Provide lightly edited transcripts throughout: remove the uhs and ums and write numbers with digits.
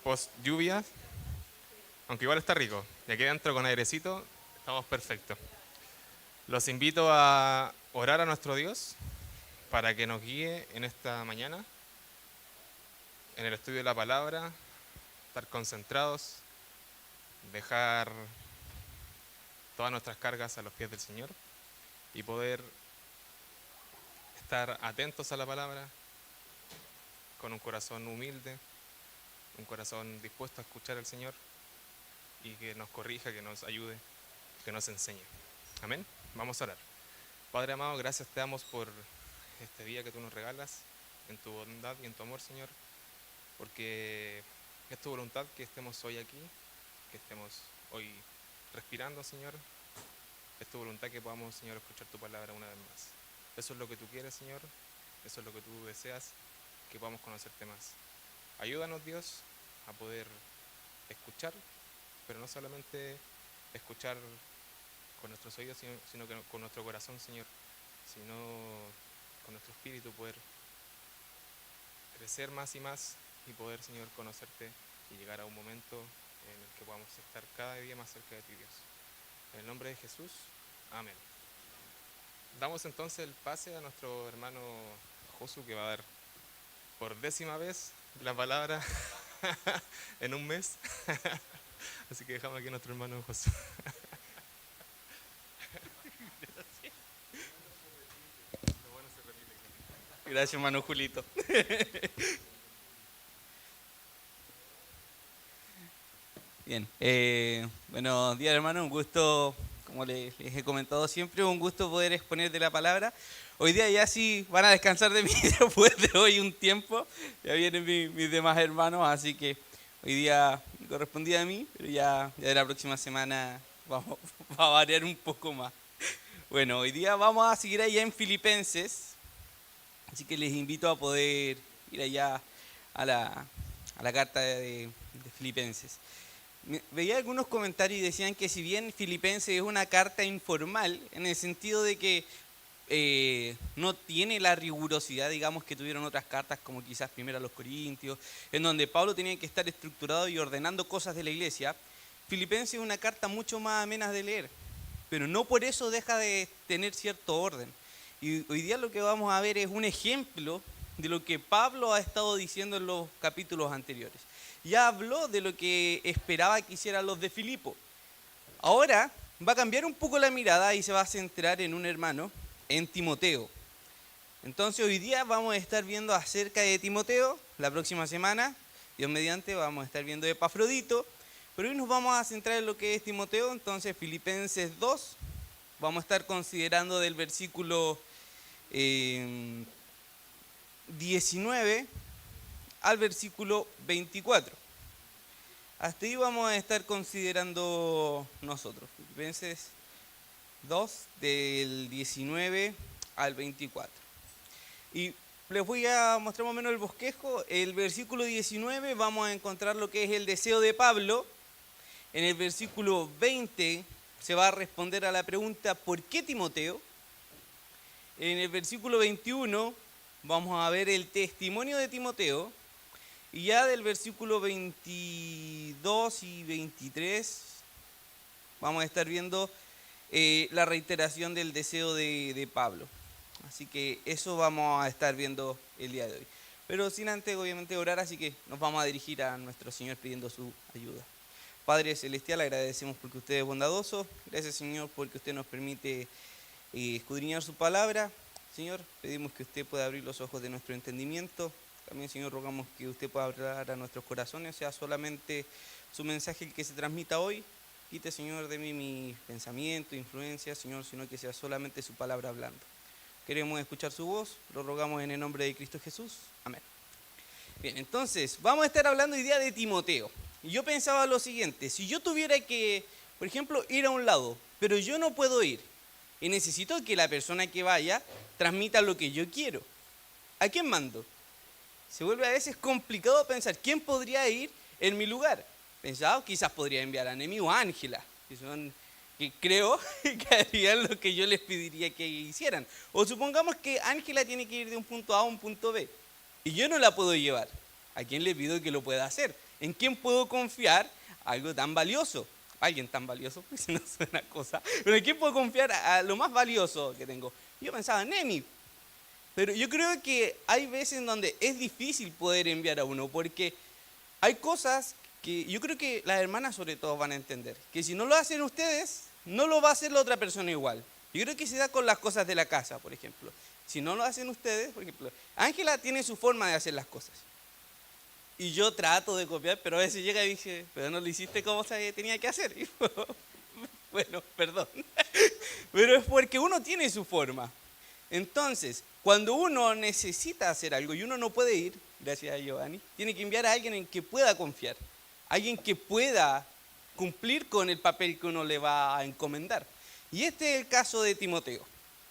Post lluvia, aunque igual está rico. Y aquí adentro con airecito estamos perfectos. Los invito a orar a nuestro Dios para que nos guíe en esta mañana, en el estudio de la palabra, estar concentrados, dejar todas nuestras cargas a los pies del Señor y poder estar atentos a la palabra con un corazón humilde, un corazón dispuesto a escuchar al Señor y que nos corrija, que nos ayude, que nos enseñe. Amén. Vamos a orar. Padre amado, gracias te damos por este día que tú nos regalas, en tu bondad y en tu amor, Señor, porque es tu voluntad que estemos hoy aquí, que estemos hoy respirando, Señor. Es tu voluntad que podamos, Señor, escuchar tu palabra una vez más. Eso es lo que tú quieres, Señor. Eso es lo que tú deseas, que podamos conocerte más. Ayúdanos, Dios, a poder escuchar, pero no solamente escuchar con nuestros oídos, sino que con nuestro corazón, Señor, sino con nuestro espíritu poder crecer más y más y poder, Señor, conocerte y llegar a un momento en el que podamos estar cada día más cerca de ti, Dios. En el nombre de Jesús, amén. Damos entonces el pase a nuestro hermano Josu, que va a dar por 10ª vez la palabra en un mes. Así que dejamos aquí a nuestro hermano Josu. Gracias, hermano Julito. Bien, buenos días, hermano. Un gusto, como les he comentado siempre, un gusto poder exponer de la palabra. Hoy día ya sí van a descansar de mí después de hoy un tiempo. Ya vienen mis demás hermanos, así que hoy día me correspondía a mí, pero ya de la próxima semana va a variar un poco más. Bueno, hoy día vamos a seguir allá en Filipenses. Así que les invito a poder ir allá a la carta de Filipenses. Veía algunos comentarios y decían que si bien Filipenses es una carta informal, en el sentido de que no tiene la rigurosidad, digamos, que tuvieron otras cartas, como quizás primero a los Corintios, en donde Pablo tenía que estar estructurado y ordenando cosas de la iglesia, Filipenses es una carta mucho más amena de leer, pero no por eso deja de tener cierto orden. Y hoy día lo que vamos a ver es un ejemplo de lo que Pablo ha estado diciendo en los capítulos anteriores. Ya habló de lo que esperaba que hicieran los de Filipo. Ahora va a cambiar un poco la mirada y se va a centrar en un hermano, en Timoteo. Entonces hoy día vamos a estar viendo acerca de Timoteo. La próxima semana, Dios mediante, vamos a estar viendo de Epafrodito. Pero hoy nos vamos a centrar en lo que es Timoteo. Entonces Filipenses 2, vamos a estar considerando del versículo 19 al versículo 24. Hasta ahí vamos a estar considerando nosotros. Filipenses 2, del 19 al 24. Y les voy a mostrar más o menos el bosquejo. El versículo 19 vamos a encontrar lo que es el deseo de Pablo. En el versículo 20 se va a responder a la pregunta ¿por qué Timoteo? En el versículo 21 vamos a ver el testimonio de Timoteo. Y ya del versículo 22 y 23 vamos a estar viendo la reiteración del deseo de Pablo. Así que eso vamos a estar viendo el día de hoy. Pero sin antes, obviamente, orar, así que nos vamos a dirigir a nuestro Señor pidiendo su ayuda. Padre Celestial, agradecemos porque usted es bondadoso. Gracias, Señor, porque usted nos permite escudriñar su palabra. Señor, pedimos que usted pueda abrir los ojos de nuestro entendimiento. También, Señor, rogamos que usted pueda hablar a nuestros corazones, sea solamente su mensaje el que se transmita hoy. Quite, Señor, de mí mis pensamientos, influencias, Señor, sino que sea solamente su palabra hablando. Queremos escuchar su voz, lo rogamos en el nombre de Cristo Jesús. Amén. Bien, entonces, vamos a estar hablando hoy día de Timoteo. Y yo pensaba lo siguiente, si yo tuviera que, por ejemplo, ir a un lado, pero yo no puedo ir, y necesito que la persona que vaya transmita lo que yo quiero, ¿a quién mando? Se vuelve a veces complicado pensar quién podría ir en mi lugar. Pensaba, quizás podría enviar a Nemi o a Ángela, que creo que harían lo que yo les pediría que hicieran. O supongamos que Ángela tiene que ir de un punto A a un punto B y yo no la puedo llevar. ¿A quién le pido que lo pueda hacer? ¿En quién puedo confiar algo tan valioso? Alguien tan valioso, pues si no suena cosa. Pero ¿en quién puedo confiar a lo más valioso que tengo? Yo pensaba en Emi. Pero yo creo que hay veces en donde es difícil poder enviar a uno, porque hay cosas que yo creo que las hermanas sobre todo van a entender, que si no lo hacen ustedes, no lo va a hacer la otra persona igual. Yo creo que se da con las cosas de la casa, por ejemplo. Si no lo hacen ustedes, por ejemplo, Ángela tiene su forma de hacer las cosas. Y yo trato de copiar, pero a veces llega y dice, pero no lo hiciste como se tenía que hacer. Y bueno, perdón. Pero es porque uno tiene su forma. Entonces, cuando uno necesita hacer algo y uno no puede ir, gracias a Giovanni, tiene que enviar a alguien en que pueda confiar. Alguien que pueda cumplir con el papel que uno le va a encomendar. Y este es el caso de Timoteo.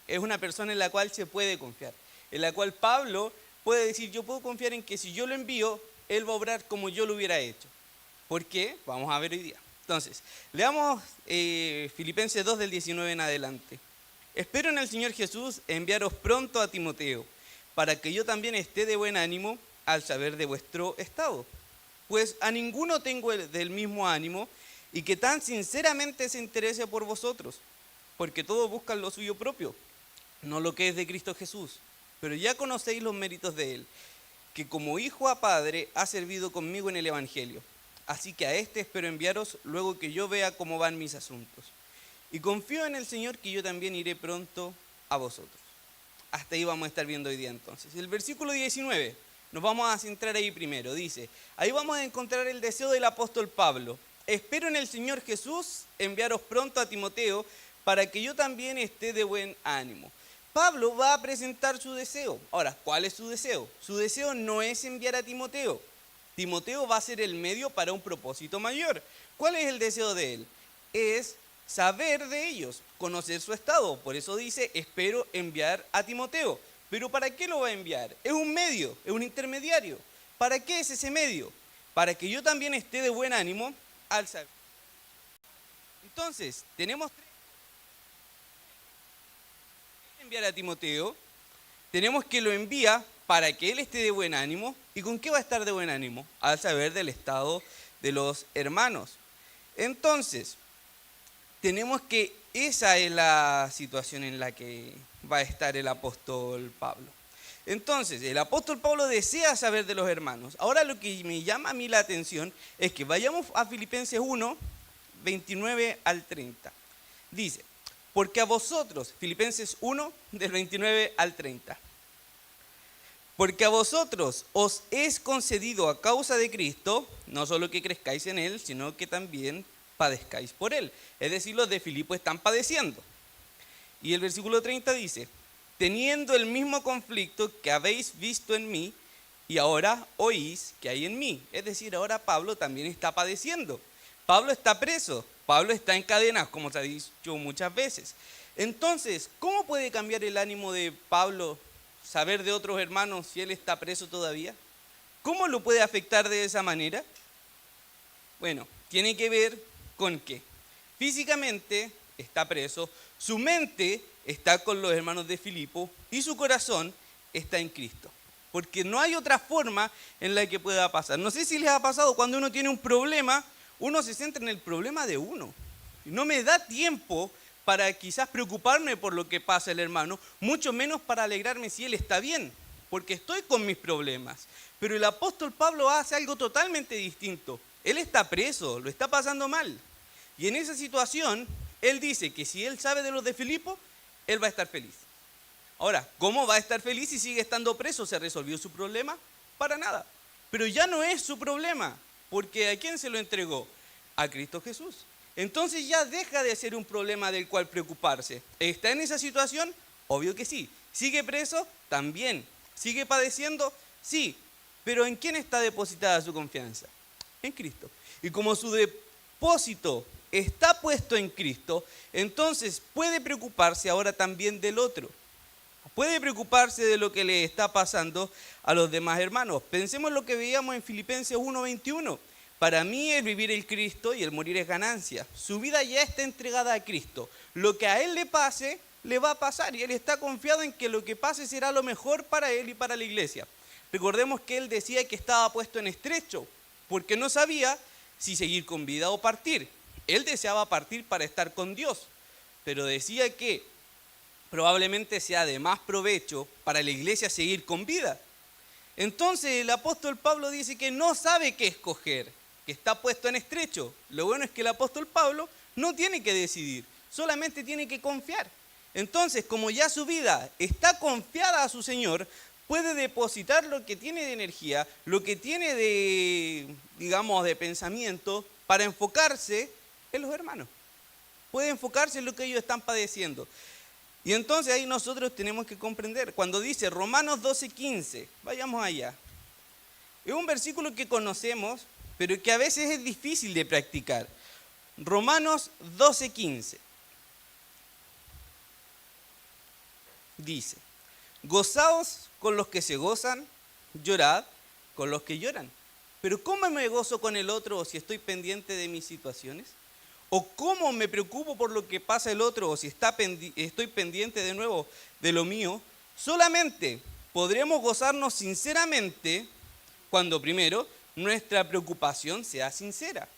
Es una persona en la cual se puede confiar. En la cual Pablo puede decir, yo puedo confiar en que si yo lo envío, él va a obrar como yo lo hubiera hecho. ¿Por qué? Vamos a ver hoy día. Entonces, leamos Filipenses 2 del 19 en adelante. Espero en el Señor Jesús enviaros pronto a Timoteo, para que yo también esté de buen ánimo al saber de vuestro estado. Pues a ninguno tengo del mismo ánimo y que tan sinceramente se interese por vosotros, porque todos buscan lo suyo propio, no lo que es de Cristo Jesús. Pero ya conocéis los méritos de él, que como hijo a padre ha servido conmigo en el Evangelio. Así que a este espero enviaros luego que yo vea cómo van mis asuntos. Y confío en el Señor que yo también iré pronto a vosotros. Hasta ahí vamos a estar viendo hoy día entonces. El versículo 19, nos vamos a centrar ahí primero. Dice, ahí vamos a encontrar el deseo del apóstol Pablo. Espero en el Señor Jesús enviaros pronto a Timoteo para que yo también esté de buen ánimo. Pablo va a presentar su deseo. Ahora, ¿cuál es su deseo? Su deseo no es enviar a Timoteo. Timoteo va a ser el medio para un propósito mayor. ¿Cuál es el deseo de él? Es saber de ellos, conocer su estado. Por eso dice, espero enviar a Timoteo. ¿Pero para qué lo va a enviar? Es un medio, es un intermediario. ¿Para qué es ese medio? Para que yo también esté de buen ánimo al saber. Entonces, tenemos enviar a Timoteo, tenemos que lo envía para que él esté de buen ánimo. ¿Y con qué va a estar de buen ánimo? Al saber del estado de los hermanos. Entonces, tenemos que esa es la situación en la que va a estar el apóstol Pablo. Entonces, el apóstol Pablo desea saber de los hermanos. Ahora lo que me llama a mí la atención es que vayamos a Filipenses 1, 29 al 30. Dice, porque a vosotros, Filipenses 1, del 29 al 30. Porque a vosotros os es concedido a causa de Cristo, no solo que crezcáis en Él, sino que también padezcáis por Él. Es decir, los de Filipo están padeciendo. Y el versículo 30 dice, teniendo el mismo conflicto que habéis visto en mí, y ahora oís que hay en mí. Es decir, ahora Pablo también está padeciendo. Pablo está preso, Pablo está en cadenas, como se ha dicho muchas veces. Entonces, ¿cómo puede cambiar el ánimo de Pablo saber de otros hermanos si él está preso todavía? ¿Cómo lo puede afectar de esa manera? Bueno, tiene que ver con que físicamente está preso, su mente está con los hermanos de Filipo y su corazón está en Cristo. Porque no hay otra forma en la que pueda pasar. No sé si les ha pasado cuando uno tiene un problema, uno se centra en el problema de uno. No me da tiempo para quizás preocuparme por lo que pasa el hermano, mucho menos para alegrarme si él está bien, porque estoy con mis problemas. Pero el apóstol Pablo hace algo totalmente distinto. Él está preso, lo está pasando mal. Y en esa situación, él dice que si él sabe de los de Filipo, él va a estar feliz. Ahora, ¿cómo va a estar feliz si sigue estando preso? ¿Se resolvió su problema? Para nada. Pero ya no es su problema, porque ¿a quién se lo entregó? A Cristo Jesús. Entonces ya deja de ser un problema del cual preocuparse. ¿Está en esa situación? Obvio que sí. ¿Sigue preso? También. ¿Sigue padeciendo? Sí. Pero ¿en quién está depositada su confianza? En Cristo. Y como su depósito está puesto en Cristo, entonces puede preocuparse ahora también del otro. Puede preocuparse de lo que le está pasando a los demás hermanos. Pensemos lo que veíamos en Filipenses 1:21. Para mí el vivir es Cristo y el morir es ganancia. Su vida ya está entregada a Cristo. Lo que a él le pase, le va a pasar. Y él está confiado en que lo que pase será lo mejor para él y para la iglesia. recordemos que él decía que estaba puesto en estrecho, porque no sabía si seguir con vida o partir. Él deseaba partir para estar con Dios, pero decía que probablemente sea de más provecho para la iglesia seguir con vida. Entonces el apóstol Pablo dice que no sabe qué escoger, que está puesto en estrecho. Lo bueno es que el apóstol Pablo no tiene que decidir, solamente tiene que confiar. Entonces, como ya su vida está confiada a su Señor, puede depositar lo que tiene de energía, lo que tiene de, digamos, de pensamiento, para enfocarse en los hermanos. Puede enfocarse en lo que ellos están padeciendo. Y entonces ahí nosotros tenemos que comprender, cuando dice Romanos 12:15, vayamos allá. Es un versículo que conocemos, pero que a veces es difícil de practicar. Romanos 12:15. Dice, gozaos con los que se gozan, llorad con los que lloran. Pero ¿cómo me gozo con el otro si estoy pendiente de mis situaciones? ¿O cómo me preocupo por lo que pasa el otro o si estoy pendiente de nuevo de lo mío? Solamente podremos gozarnos sinceramente cuando primero nuestra preocupación sea sincera.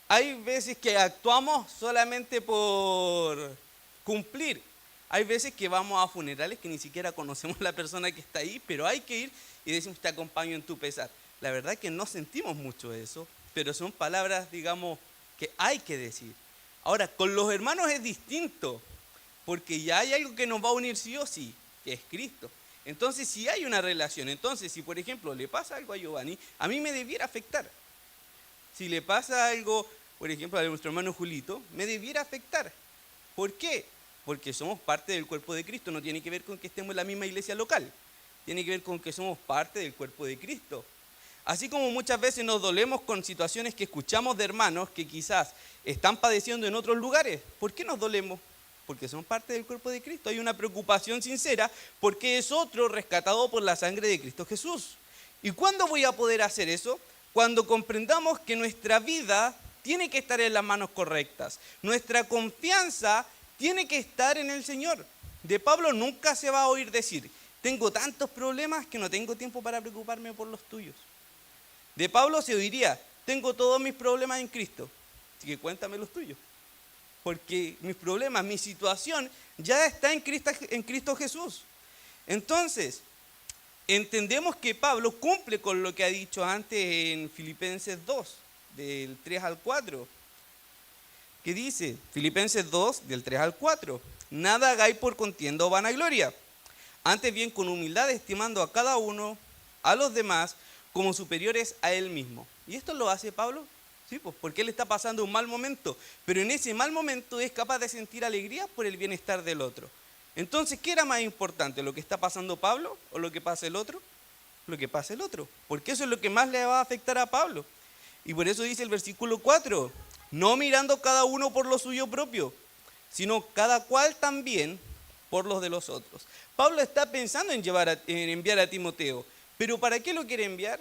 Hay veces que actuamos solamente por cumplir. Hay veces que vamos a funerales que ni siquiera conocemos a la persona que está ahí, pero hay que ir y decimos, te acompaño en tu pesar. La verdad que no sentimos mucho eso, pero son palabras, digamos, que hay que decir. Ahora, con los hermanos es distinto, porque ya hay algo que nos va a unir sí o sí, que es Cristo. Entonces, si hay una relación, entonces, si por ejemplo le pasa algo a Giovanni, a mí me debiera afectar. Si le pasa algo, por ejemplo, a nuestro hermano Julito, me debiera afectar. ¿Por qué? Porque somos parte del cuerpo de Cristo, no tiene que ver con que estemos en la misma iglesia local, tiene que ver con que somos parte del cuerpo de Cristo. Así como muchas veces nos dolemos con situaciones que escuchamos de hermanos que quizás están padeciendo en otros lugares. ¿Por qué nos dolemos? Porque son parte del cuerpo de Cristo. Hay una preocupación sincera porque es otro rescatado por la sangre de Cristo Jesús. ¿Y cuándo voy a poder hacer eso? Cuando comprendamos que nuestra vida tiene que estar en las manos correctas. Nuestra confianza tiene que estar en el Señor. De Pablo nunca se va a oír decir, tengo tantos problemas que no tengo tiempo para preocuparme por los tuyos. De Pablo se oiría, tengo todos mis problemas en Cristo, así que cuéntame los tuyos. Porque mis problemas, mi situación ya está en Cristo Jesús. Entonces, entendemos que Pablo cumple con lo que ha dicho antes en Filipenses 2, del 3 al 4. ¿Qué dice? Filipenses 2, del 3 al 4. Nada hagáis por contienda o vanagloria. Antes bien con humildad estimando a cada uno, a los demás, como superiores a él mismo. ¿Y esto lo hace Pablo? Sí, pues porque él está pasando un mal momento, pero en ese mal momento es capaz de sentir alegría por el bienestar del otro. Entonces, ¿qué era más importante? ¿Lo que está pasando Pablo o lo que pasa el otro? Lo que pasa el otro, porque eso es lo que más le va a afectar a Pablo. Y por eso dice el versículo 4, no mirando cada uno por lo suyo propio, sino cada cual también por los de los otros. Pablo está pensando en enviar a Timoteo, pero ¿para qué lo quiere enviar?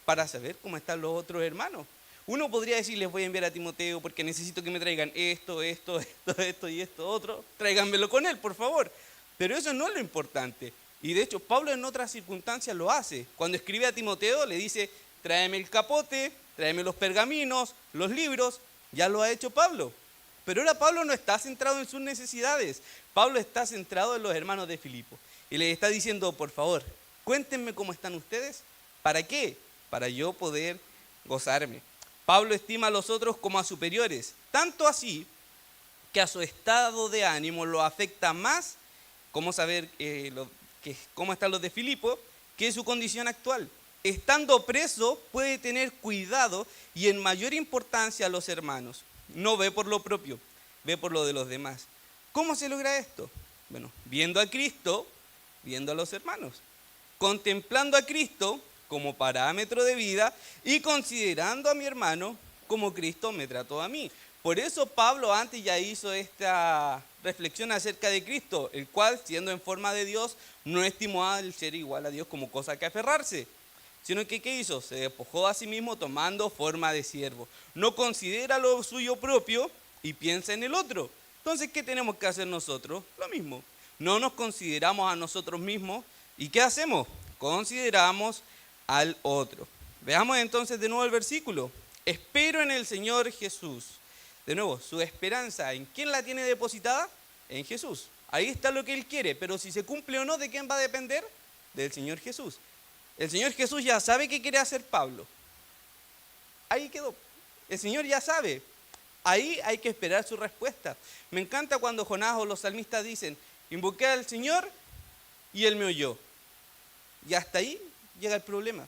Para saber cómo están los otros hermanos. Uno podría decir, les voy a enviar a Timoteo porque necesito que me traigan esto y esto otro. Tráiganmelo con él, por favor. Pero eso no es lo importante. Y de hecho, Pablo en otras circunstancias lo hace. Cuando escribe a Timoteo, le dice, tráeme el capote, tráeme los pergaminos, los libros. Ya lo ha hecho Pablo. Pero ahora Pablo no está centrado en sus necesidades. Pablo está centrado en los hermanos de Filipo. Y les está diciendo, por favor, cuéntenme cómo están ustedes. ¿Para qué? Para yo poder gozarme. Pablo estima a los otros como a superiores, tanto así que a su estado de ánimo lo afecta más cómo saber cómo están los de Filipo que su condición actual. Estando preso puede tener cuidado y en mayor importancia a los hermanos. No ve por lo propio, ve por lo de los demás. ¿Cómo se logra esto? Bueno, viendo a Cristo, viendo a los hermanos, contemplando a Cristo como parámetro de vida y considerando a mi hermano como Cristo me trató a mí. Por eso Pablo antes ya hizo esta reflexión acerca de Cristo, el cual, siendo en forma de Dios, no estimó al ser igual a Dios como cosa que aferrarse, sino que ¿qué hizo? Se despojó a sí mismo tomando forma de siervo. No considera lo suyo propio y piensa en el otro. Entonces, ¿qué tenemos que hacer nosotros? Lo mismo. No nos consideramos a nosotros mismos. ¿Y qué hacemos? consideramos al otro. Veamos entonces de nuevo el versículo. Espero en el Señor Jesús. De nuevo, su esperanza, ¿en quién la tiene depositada? En Jesús. Ahí está lo que Él quiere, pero si se cumple o no, ¿de quién va a depender? Del Señor Jesús. El Señor Jesús ya sabe qué quiere hacer Pablo. Ahí quedó. El Señor ya sabe. Ahí hay que esperar su respuesta. Me encanta cuando Jonás o los salmistas dicen, invoqué al Señor y Él me oyó. Y hasta ahí llega el problema.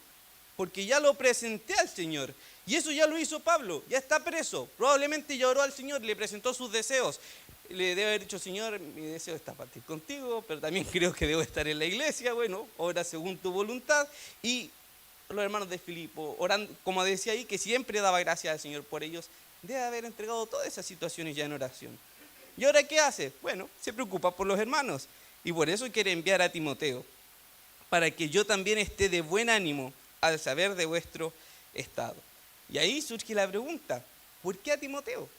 Porque ya lo presenté al Señor. Y eso ya lo hizo Pablo. Ya está preso. Probablemente ya oró al Señor, le presentó sus deseos. Le debe haber dicho, Señor, mi deseo está partir contigo, pero también creo que debo estar en la iglesia. Bueno, ora según tu voluntad. Y los hermanos de Filipo, orando, como decía ahí, que siempre daba gracias al Señor por ellos, debe haber entregado todas esas situaciones ya en oración. ¿Y ahora qué hace? Bueno, se preocupa por los hermanos. Y por eso quiere enviar a Timoteo, para que yo también esté de buen ánimo al saber de vuestro estado. Y ahí surge la pregunta, ¿por qué a Timoteo?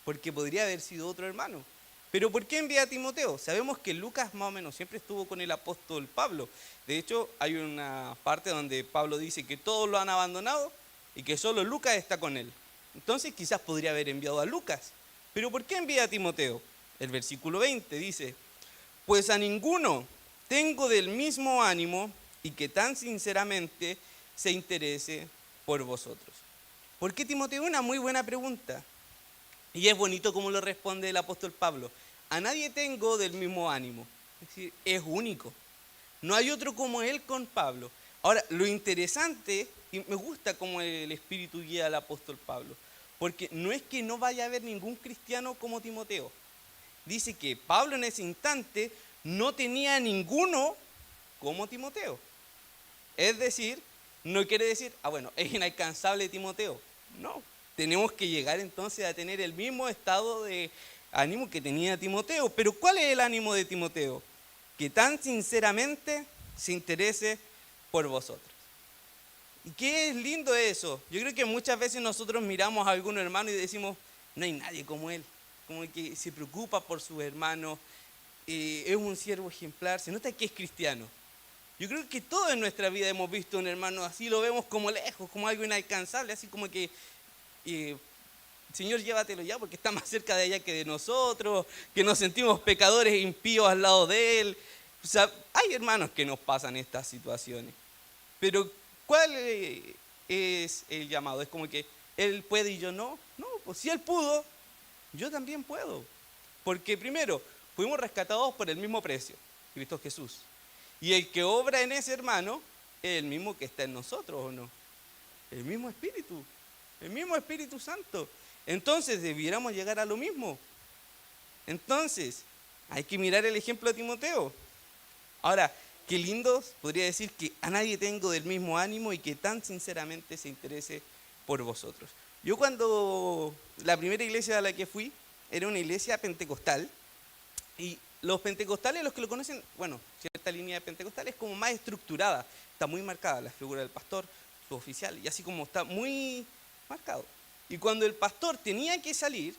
Porque podría haber sido otro hermano. Pero ¿por qué envía a Timoteo? Sabemos que Lucas más o menos siempre estuvo con el apóstol Pablo. De hecho, hay una parte donde Pablo dice que todos lo han abandonado y que solo Lucas está con él. Entonces quizás podría haber enviado a Lucas. Pero ¿por qué envía a Timoteo? El versículo 20 dice, pues a ninguno tengo del mismo ánimo y que tan sinceramente se interese por vosotros. ¿Por qué Timoteo? Una muy buena pregunta. Y es bonito como lo responde el apóstol Pablo. A nadie tengo del mismo ánimo. Es decir, es único. No hay otro como él con Pablo. Ahora, lo interesante, y me gusta cómo el Espíritu guía al apóstol Pablo, porque no es que no vaya a haber ningún cristiano como Timoteo. Dice que Pablo en ese instante no tenía ninguno como Timoteo. Es decir, no quiere decir, bueno, es inalcanzable Timoteo. No, tenemos que llegar entonces a tener el mismo estado de ánimo que tenía Timoteo. Pero ¿cuál es el ánimo de Timoteo? Que tan sinceramente se interese por vosotros. ¿Y qué es lindo eso? Yo creo que muchas veces nosotros miramos a algún hermano y decimos, no hay nadie como él. Como que se preocupa por sus hermanos, es un siervo ejemplar, se nota que es cristiano. Yo creo que todos en nuestra vida hemos visto un hermano así, lo vemos como lejos, como algo inalcanzable, así como que, Señor, llévatelo ya porque está más cerca de allá que de nosotros, que nos sentimos pecadores impíos al lado de Él. O sea, hay hermanos que nos pasan estas situaciones. Pero, ¿cuál es el llamado? Es como que Él puede y yo no. No, pues si Él pudo, yo también puedo. Porque primero, fuimos rescatados por el mismo precio, Cristo Jesús. Y el que obra en ese hermano es el mismo que está en nosotros, ¿o no? El mismo Espíritu Santo. Entonces debiéramos llegar a lo mismo. Entonces, hay que mirar el ejemplo de Timoteo. Ahora, qué lindo, podría decir que a nadie tengo del mismo ánimo y que tan sinceramente se interese por vosotros. Yo cuando la primera iglesia a la que fui era una iglesia pentecostal y los pentecostales, los que lo conocen, bueno, cierta línea de pentecostal es como más estructurada, está muy marcada la figura del pastor, su oficial, y así como está muy marcado. Y cuando el pastor tenía que salir,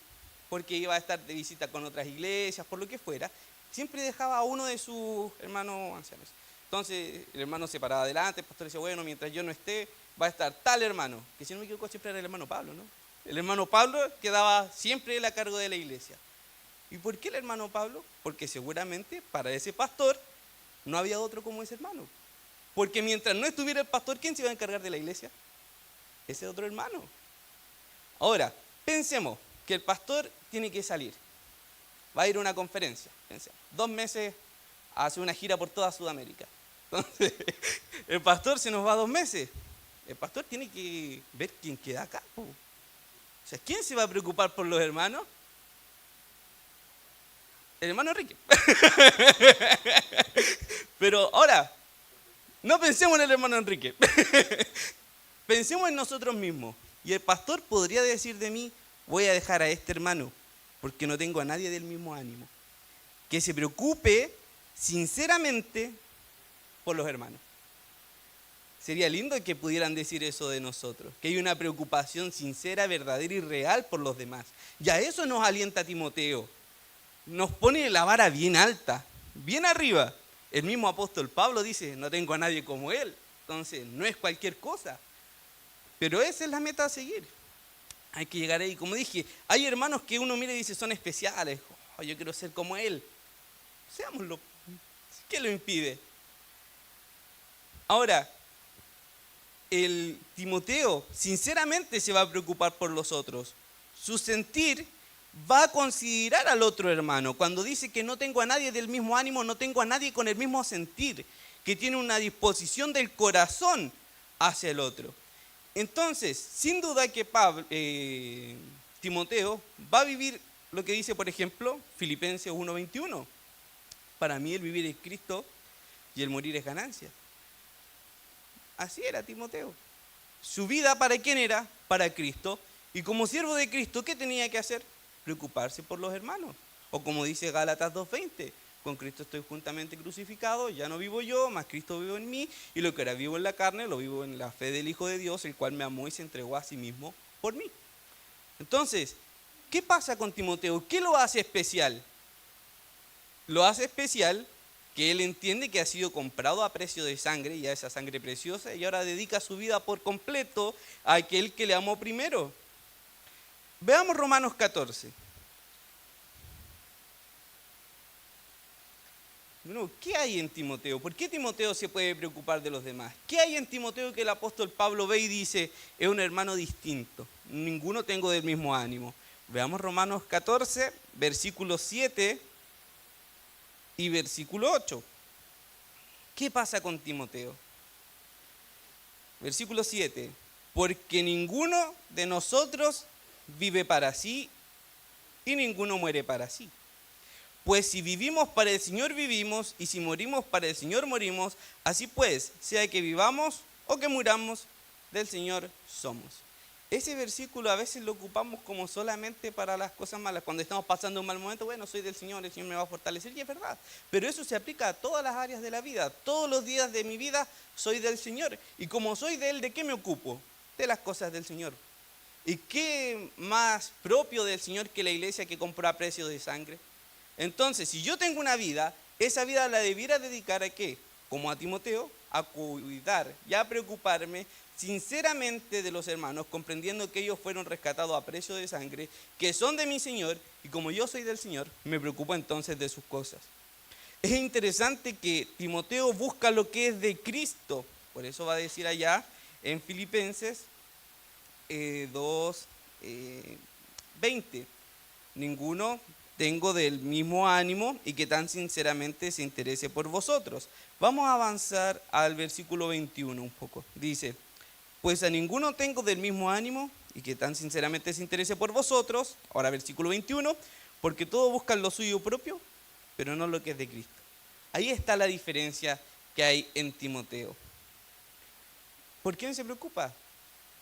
porque iba a estar de visita con otras iglesias, por lo que fuera, siempre dejaba a uno de sus hermanos ancianos. Entonces el hermano se paraba adelante, el pastor decía, bueno, mientras yo no esté, va a estar tal hermano, que si no me equivoco siempre era el hermano Pablo, ¿no? El hermano Pablo quedaba siempre él a cargo de la iglesia. ¿Y por qué el hermano Pablo? Porque seguramente para ese pastor no había otro como ese hermano. Porque mientras no estuviera el pastor, ¿quién se iba a encargar de la iglesia? Ese otro hermano. Ahora, pensemos que el pastor tiene que salir. Va a ir a una conferencia. Pensemos, 2 meses a hacer una gira por toda Sudamérica. Entonces, el pastor se nos va 2 meses. El pastor tiene que ver quién queda acá. O sea, ¿quién se va a preocupar por los hermanos? El hermano Enrique. Pero ahora, no pensemos en el hermano Enrique. Pensemos en nosotros mismos. Y el pastor podría decir de mí, voy a dejar a este hermano porque no tengo a nadie del mismo ánimo. Que se preocupe sinceramente por los hermanos. Sería lindo que pudieran decir eso de nosotros, que hay una preocupación sincera, verdadera y real por los demás. Y a eso nos alienta Timoteo. Nos pone la vara bien alta, bien arriba. El mismo apóstol Pablo dice, no tengo a nadie como él. Entonces, no es cualquier cosa. Pero esa es la meta a seguir. Hay que llegar ahí. Como dije, hay hermanos que uno mira y dice, son especiales. Oh, yo quiero ser como él. Seámoslo. ¿Qué lo impide? Ahora, el Timoteo sinceramente se va a preocupar por los otros. Su sentir va a considerar al otro hermano. Cuando dice que no tengo a nadie del mismo ánimo, no tengo a nadie con el mismo sentir, que tiene una disposición del corazón hacia el otro. Entonces, sin duda que Timoteo va a vivir lo que dice, por ejemplo, Filipenses 1:21. Para mí el vivir es Cristo y el morir es ganancia. Así era Timoteo. Su vida, ¿para quién era? Para Cristo. Y como siervo de Cristo, ¿qué tenía que hacer? Preocuparse por los hermanos. O como dice Gálatas 2:20, con Cristo estoy juntamente crucificado, ya no vivo yo, mas Cristo vive en mí, y lo que ahora vivo en la carne, lo vivo en la fe del Hijo de Dios, el cual me amó y se entregó a sí mismo por mí. Entonces, ¿qué pasa con Timoteo? ¿Qué lo hace especial? Lo hace especial que él entiende que ha sido comprado a precio de sangre, ya esa sangre preciosa, y ahora dedica su vida por completo a aquel que le amó primero. Veamos Romanos 14. Bueno, ¿qué hay en Timoteo? ¿Por qué Timoteo se puede preocupar de los demás? ¿Qué hay en Timoteo que el apóstol Pablo ve y dice, es un hermano distinto? Ninguno tengo del mismo ánimo. Veamos Romanos 14, versículo 7 y versículo 8. ¿Qué pasa con Timoteo? Versículo 7. Porque ninguno de nosotros vive para sí y ninguno muere para sí. Pues si vivimos para el Señor vivimos, y si morimos para el Señor morimos, así pues, sea que vivamos o que muramos, del Señor somos. Ese versículo a veces lo ocupamos como solamente para las cosas malas. Cuando estamos pasando un mal momento, bueno, soy del Señor, el Señor me va a fortalecer, y es verdad. Pero eso se aplica a todas las áreas de la vida. Todos los días de mi vida soy del Señor. Y como soy de Él, ¿de qué me ocupo? De las cosas del Señor. ¿Y qué más propio del Señor que la iglesia que compró a precio de sangre? Entonces, si yo tengo una vida, esa vida la debiera dedicar ¿a qué? Como a Timoteo, a cuidar y a preocuparme sinceramente de los hermanos, comprendiendo que ellos fueron rescatados a precio de sangre, que son de mi Señor, y como yo soy del Señor, me preocupo entonces de sus cosas. Es interesante que Timoteo busca lo que es de Cristo, por eso va a decir allá en Filipenses 2:20, ninguno tengo del mismo ánimo y que tan sinceramente se interese por vosotros. Vamos a avanzar al versículo 21 un poco. Dice, pues a ninguno tengo del mismo ánimo y que tan sinceramente se interese por vosotros. Ahora versículo 21, porque todos buscan lo suyo propio, pero no lo que es de Cristo. Ahí está la diferencia que hay en Timoteo. ¿Por quién se preocupa?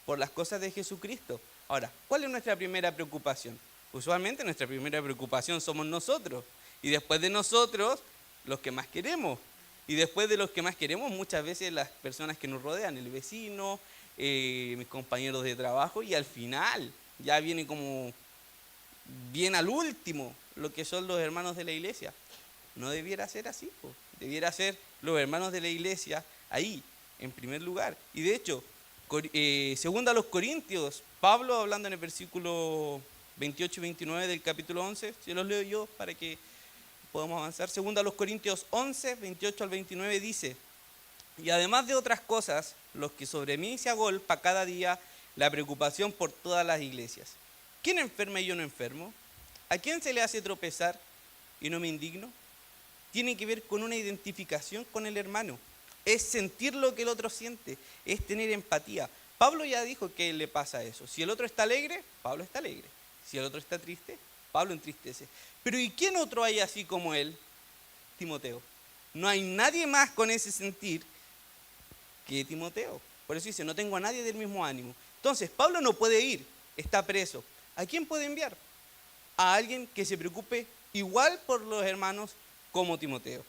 Por las cosas de Jesucristo. Ahora, ¿cuál es nuestra primera preocupación? Usualmente nuestra primera preocupación somos nosotros. Y después de nosotros, los que más queremos. Y después de los que más queremos, muchas veces las personas que nos rodean, el vecino, mis compañeros de trabajo. Y al final, ya viene como bien al último, lo que son los hermanos de la iglesia. No debiera ser así, pues. Debiera ser los hermanos de la iglesia ahí, en primer lugar. Y de hecho, segundo a los Corintios, Pablo hablando en el versículo 28 y 29 del capítulo 11, se los leo yo para que podamos avanzar. Segundo a los Corintios 11, 28 al 29 dice, y además de otras cosas, los que sobre mí se agolpa cada día la preocupación por todas las iglesias. ¿Quién enferma y yo no enfermo? ¿A quién se le hace tropezar y no me indigno? Tiene que ver con una identificación con el hermano. Es sentir lo que el otro siente, es tener empatía. Pablo ya dijo que le pasa eso. Si el otro está alegre, Pablo está alegre. Si el otro está triste, Pablo entristece. Pero ¿y quién otro hay así como él? Timoteo. No hay nadie más con ese sentir que Timoteo. Por eso dice, no tengo a nadie del mismo ánimo. Entonces, Pablo no puede ir, está preso. ¿A quién puede enviar? A alguien que se preocupe igual por los hermanos como Timoteo.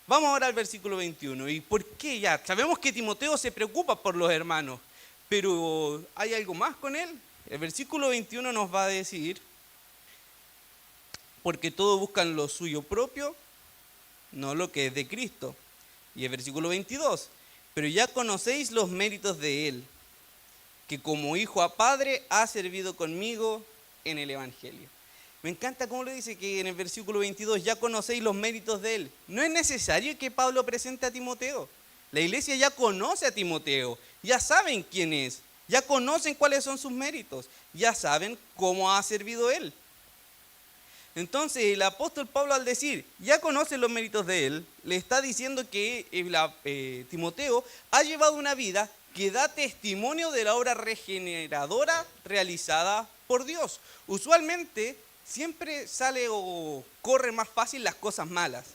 Vamos ahora al versículo 21. ¿Y por qué ya? Sabemos que Timoteo se preocupa por los hermanos, pero ¿hay algo más con él? El versículo 21 nos va a decir, porque todos buscan lo suyo propio, no lo que es de Cristo. Y el versículo 22, pero ya conocéis los méritos de Él, que como hijo a padre ha servido conmigo en el Evangelio. Me encanta cómo le dice que en el versículo 22 ya conocéis los méritos de Él. No es necesario que Pablo presente a Timoteo. La iglesia ya conoce a Timoteo, ya saben quién es, ya conocen cuáles son sus méritos, ya saben cómo ha servido Él. Entonces el apóstol Pablo, al decir, ya conocen los méritos de Él, le está diciendo que Timoteo ha llevado una vida que da testimonio de la obra regeneradora realizada por Dios. Usualmente siempre sale o corre más fácil las cosas malas.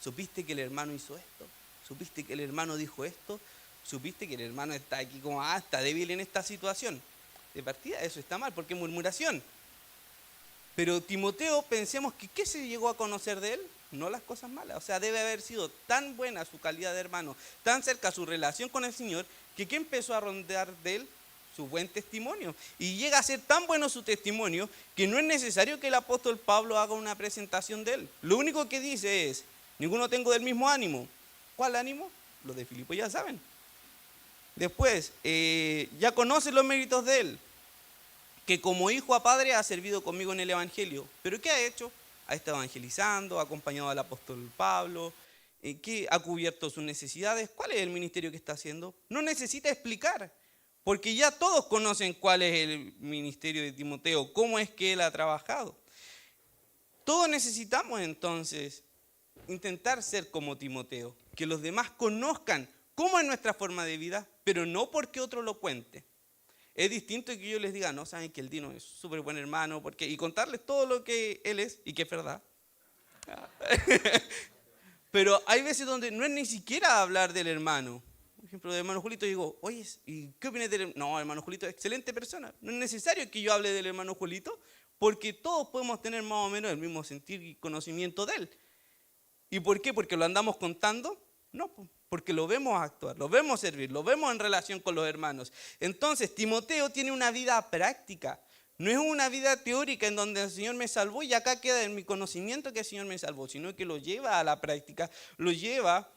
¿Supiste que el hermano hizo esto? ¿Supiste que el hermano dijo esto? ¿Supiste que el hermano está aquí como, está débil en esta situación? De partida eso está mal porque es murmuración. Pero Timoteo, pensemos que ¿qué se llegó a conocer de él? No las cosas malas. O sea, debe haber sido tan buena su calidad de hermano, tan cerca su relación con el Señor, que ¿qué empezó a rondar de él? Su buen testimonio. Y llega a ser tan bueno su testimonio que no es necesario que el apóstol Pablo haga una presentación de él. Lo único que dice es, ninguno tengo del mismo ánimo. ¿Cuál ánimo? Los de Filipo ya saben. Después, ya conocen los méritos de él, que como hijo a padre ha servido conmigo en el Evangelio. ¿Pero qué ha hecho? Ha estado evangelizando, ha acompañado al apóstol Pablo, que ha cubierto sus necesidades. ¿Cuál es el ministerio que está haciendo? No necesita explicar, porque ya todos conocen cuál es el ministerio de Timoteo, cómo es que él ha trabajado. Todos necesitamos entonces intentar ser como Timoteo, que los demás conozcan cómo es nuestra forma de vida, pero no porque otro lo cuente. Es distinto que yo les diga, no, saben que el Dino es súper buen hermano, y contarles todo lo que él es y que es verdad. Pero hay veces donde no es ni siquiera hablar del hermano. Por ejemplo, del hermano Julito, digo, oye, ¿y qué opinas del hermano? No, hermano Julito es excelente persona. No es necesario que yo hable del hermano Julito, porque todos podemos tener más o menos el mismo sentir y conocimiento de él. ¿Y por qué? ¿Porque lo andamos contando? No, porque lo vemos actuar, lo vemos servir, lo vemos en relación con los hermanos. Entonces, Timoteo tiene una vida práctica. No es una vida teórica en donde el Señor me salvó y acá queda en mi conocimiento que el Señor me salvó, sino que lo lleva a la práctica, lo lleva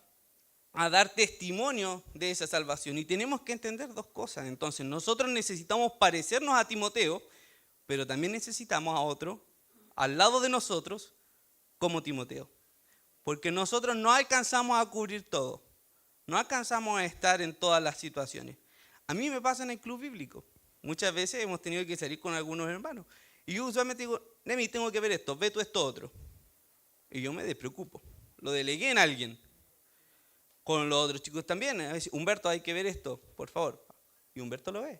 a dar testimonio de esa salvación. Y tenemos que entender dos cosas. Entonces, nosotros necesitamos parecernos a Timoteo, pero también necesitamos a otro al lado de nosotros como Timoteo. Porque nosotros no alcanzamos a cubrir todo. No alcanzamos a estar en todas las situaciones. A mí me pasa en el club bíblico. Muchas veces hemos tenido que salir con algunos hermanos. Y yo usualmente digo, Nemi, tengo que ver esto, ve tú esto otro. Y yo me despreocupo. Lo delegué en alguien. Con los otros chicos también. A veces, Humberto, hay que ver esto, por favor. Y Humberto lo ve.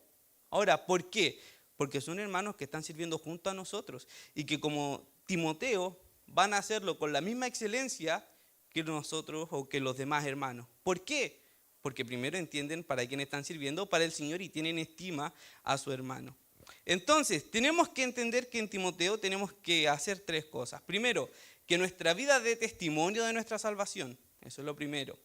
Ahora, ¿por qué? Porque son hermanos que están sirviendo junto a nosotros. Y que como Timoteo van a hacerlo con la misma excelencia que nosotros o que los demás hermanos. ¿Por qué? Porque primero entienden para quién están sirviendo, para el Señor, y tienen estima a su hermano. Entonces, tenemos que entender que en Timoteo tenemos que hacer tres cosas. Primero, que nuestra vida dé testimonio de nuestra salvación. Eso es lo primero.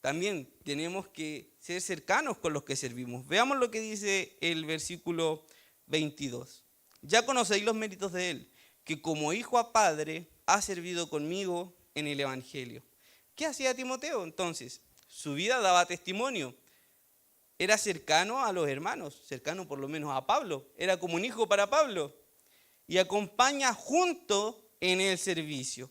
También tenemos que ser cercanos con los que servimos. Veamos lo que dice el versículo 22. Ya conocéis los méritos de él, que como hijo a padre ha servido conmigo en el Evangelio. ¿Qué hacía Timoteo entonces? Su vida daba testimonio. Era cercano a los hermanos, cercano por lo menos a Pablo. Era como un hijo para Pablo. Y acompaña junto en el servicio.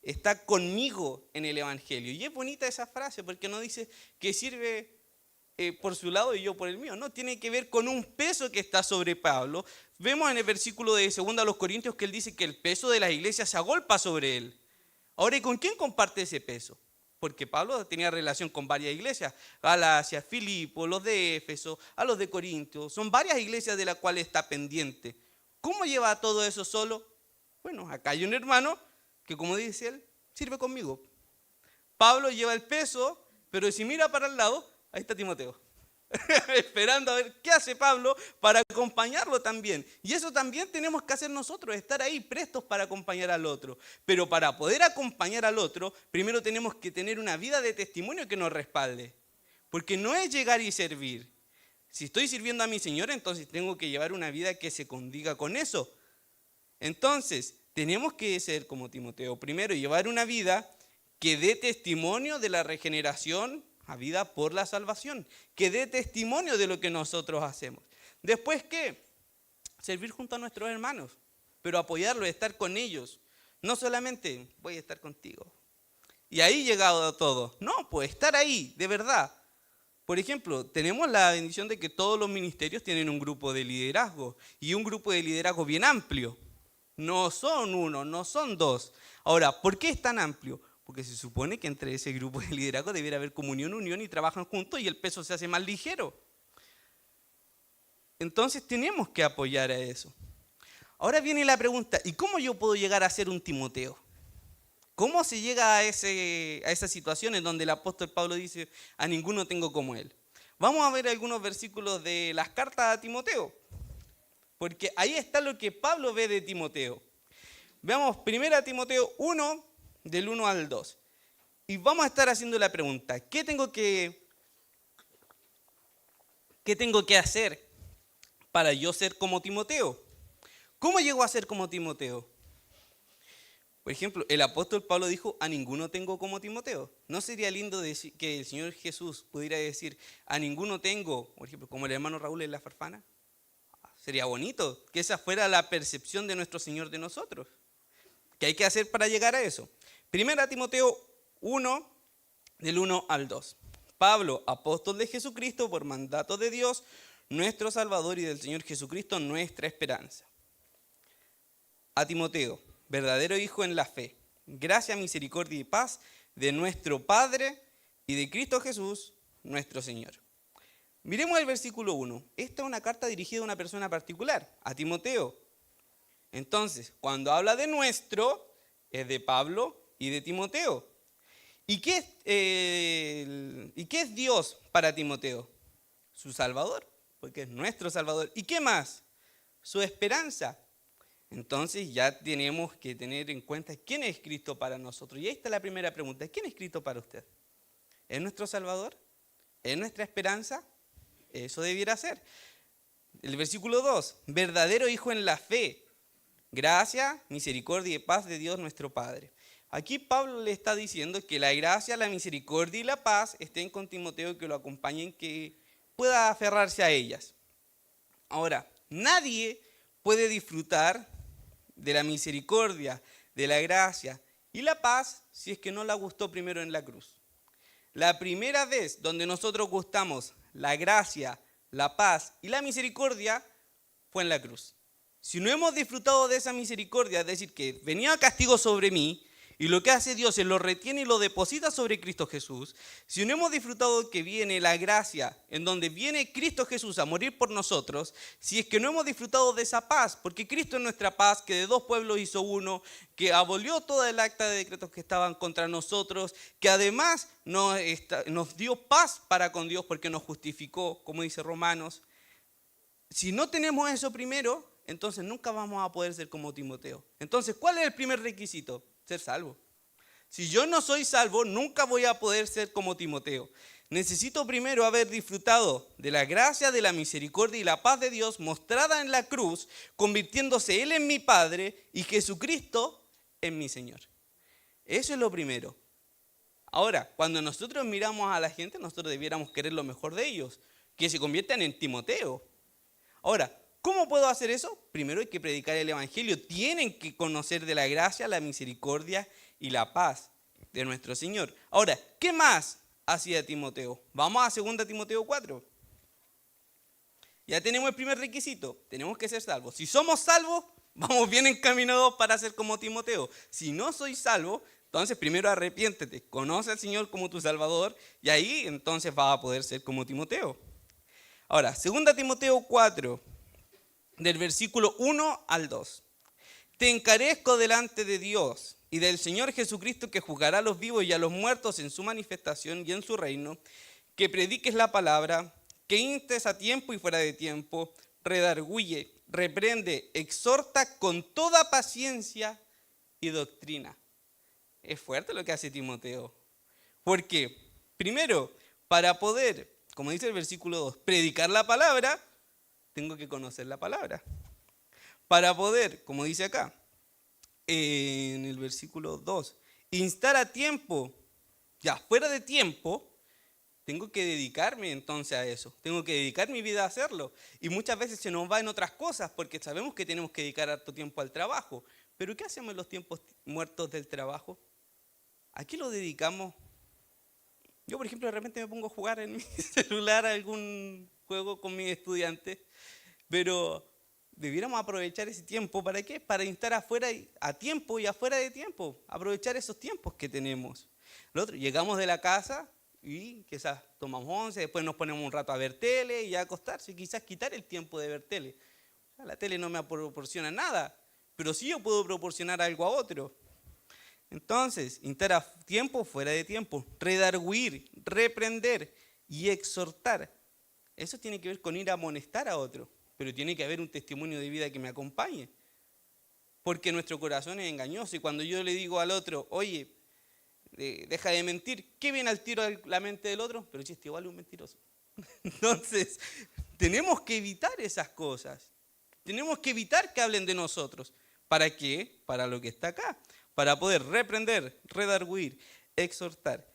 Está conmigo en el Evangelio. Y es bonita esa frase porque no dice que sirve por su lado y yo por el mío. No, tiene que ver con un peso que está sobre Pablo. Vemos en el versículo de 2 Corintios que él dice que el peso de las iglesias se agolpa sobre él. Ahora, ¿y con quién comparte ese peso? Porque Pablo tenía relación con varias iglesias, Galacia, Filipo, los de Éfeso, a los de Corinto. Son varias iglesias de las cuales está pendiente. ¿Cómo lleva todo eso solo? Bueno, acá hay un hermano que, como dice él, sirve conmigo. Pablo lleva el peso, pero si mira para el lado, ahí está Timoteo. Esperando a ver qué hace Pablo para acompañarlo también. Y eso también tenemos que hacer nosotros, estar ahí prestos para acompañar al otro. Pero para poder acompañar al otro, primero tenemos que tener una vida de testimonio que nos respalde. Porque no es llegar y servir. Si estoy sirviendo a mi Señor, entonces tengo que llevar una vida que se condiga con eso. Entonces, tenemos que ser como Timoteo. Primero, llevar una vida que dé testimonio de la regeneración habida por la salvación, que dé testimonio de lo que nosotros hacemos. Después, ¿qué? Servir junto a nuestros hermanos, pero apoyarlos, estar con ellos. No solamente voy a estar contigo. Y ahí llegado todo. No, pues estar ahí, de verdad. Por ejemplo, tenemos la bendición de que todos los ministerios tienen un grupo de liderazgo y un grupo de liderazgo bien amplio. No son uno, no son dos. Ahora, ¿por qué es tan amplio? Porque se supone que entre ese grupo de liderazgo debiera haber comunión, unión y trabajan juntos y el peso se hace más ligero. Entonces tenemos que apoyar a eso. Ahora viene la pregunta, ¿y cómo yo puedo llegar a ser un Timoteo? ¿Cómo se llega a esa situación en donde el apóstol Pablo dice, a ninguno tengo como él? Vamos a ver algunos versículos de las cartas a Timoteo, porque ahí está lo que Pablo ve de Timoteo. Veamos 1 Timoteo 1, del 1 al 2. Y vamos a estar haciendo la pregunta, ¿qué tengo que hacer para yo ser como Timoteo? ¿Cómo llego a ser como Timoteo? Por ejemplo, el apóstol Pablo dijo, a ninguno tengo como Timoteo. ¿No sería lindo decir que el Señor Jesús pudiera decir, a ninguno tengo, por ejemplo, como el hermano Raúl en la Farfana? Sería bonito que esa fuera la percepción de nuestro Señor de nosotros. ¿Qué hay que hacer para llegar a eso? 1 Timoteo 1, del 1 al 2. Pablo, apóstol de Jesucristo, por mandato de Dios, nuestro Salvador y del Señor Jesucristo, nuestra esperanza. A Timoteo, verdadero hijo en la fe, gracia, misericordia y paz de nuestro Padre y de Cristo Jesús, nuestro Señor. Miremos el versículo 1. Esta es una carta dirigida a una persona particular, a Timoteo. Entonces, cuando habla de nuestro, es de Pablo y de Timoteo. ¿Y qué es Dios para Timoteo? Su Salvador, porque es nuestro Salvador. ¿Y qué más? Su esperanza. Entonces ya tenemos que tener en cuenta quién es Cristo para nosotros. Y ahí está la primera pregunta. ¿Quién es Cristo para usted? ¿Es nuestro Salvador? ¿Es nuestra esperanza? Eso debiera ser. El versículo 2. Verdadero hijo en la fe. Gracia, misericordia y paz de Dios nuestro Padre. Aquí Pablo le está diciendo que la gracia, la misericordia y la paz estén con Timoteo, que lo acompañen, que pueda aferrarse a ellas. Ahora, nadie puede disfrutar de la misericordia, de la gracia y la paz si es que no la gustó primero en la cruz. La primera vez donde nosotros gustamos la gracia, la paz y la misericordia fue en la cruz. Si no hemos disfrutado de esa misericordia, es decir, que venía castigo sobre mí, y lo que hace Dios es lo retiene y lo deposita sobre Cristo Jesús. Si no hemos disfrutado que viene la gracia, en donde viene Cristo Jesús a morir por nosotros, si es que no hemos disfrutado de esa paz, porque Cristo es nuestra paz, que de dos pueblos hizo uno, que abolió toda el acta de decretos que estaban contra nosotros, que además nos dio paz para con Dios porque nos justificó, como dice Romanos. Si no tenemos eso primero, entonces nunca vamos a poder ser como Timoteo. Entonces, ¿cuál es el primer requisito? Ser salvo. Si yo no soy salvo, nunca voy a poder ser como Timoteo. Necesito primero haber disfrutado de la gracia, de la misericordia y la paz de Dios mostrada en la cruz, convirtiéndose Él en mi Padre y Jesucristo en mi Señor. Eso es lo primero. Ahora, cuando nosotros miramos a la gente, nosotros debiéramos querer lo mejor de ellos, que se conviertan en Timoteo. Ahora, ¿cómo puedo hacer eso? Primero hay que predicar el Evangelio. Tienen que conocer de la gracia, la misericordia y la paz de nuestro Señor. Ahora, ¿qué más hacía Timoteo? Vamos a 2 Timoteo 4. Ya tenemos el primer requisito. Tenemos que ser salvos. Si somos salvos, vamos bien encaminados para ser como Timoteo. Si no soy salvo, entonces primero arrepiéntete. Conoce al Señor como tu Salvador y ahí entonces vas a poder ser como Timoteo. Ahora, 2 Timoteo 4. Del versículo 1 al 2. Te encarezco delante de Dios y del Señor Jesucristo, que juzgará a los vivos y a los muertos en su manifestación y en su reino, que prediques la palabra, que instes a tiempo y fuera de tiempo, redarguye, reprende, exhorta con toda paciencia y doctrina. Es fuerte lo que hace Timoteo. Porque, primero, para poder, como dice el versículo 2, predicar la palabra, tengo que conocer la palabra. Para poder, como dice acá, en el versículo 2, instar a tiempo, ya fuera de tiempo, tengo que dedicarme entonces a eso. Tengo que dedicar mi vida a hacerlo. Y muchas veces se nos va en otras cosas porque sabemos que tenemos que dedicar harto tiempo al trabajo. Pero ¿qué hacemos en los tiempos muertos del trabajo? ¿A qué lo dedicamos? Yo, por ejemplo, de repente me pongo a jugar en mi celular algún juego con mis estudiantes. Pero debiéramos aprovechar ese tiempo. ¿Para qué? Para instar afuera a tiempo y afuera de tiempo. Aprovechar esos tiempos que tenemos. Lo otro, llegamos de la casa y quizás tomamos once, después nos ponemos un rato a ver tele y a acostarse, quizás quitar el tiempo de ver tele. La tele no me proporciona nada, pero sí yo puedo proporcionar algo a otro. Entonces, instar a tiempo, fuera de tiempo, redarguir, reprender y exhortar. Eso tiene que ver con ir a amonestar a otro, pero tiene que haber un testimonio de vida que me acompañe. Porque nuestro corazón es engañoso y cuando yo le digo al otro, oye, deja de mentir, ¿qué viene al tiro a la mente del otro? Pero este igual es un mentiroso. Entonces, tenemos que evitar esas cosas. Tenemos que evitar que hablen de nosotros. ¿Para qué? Para lo que está acá. Para poder reprender, redarguir, exhortar.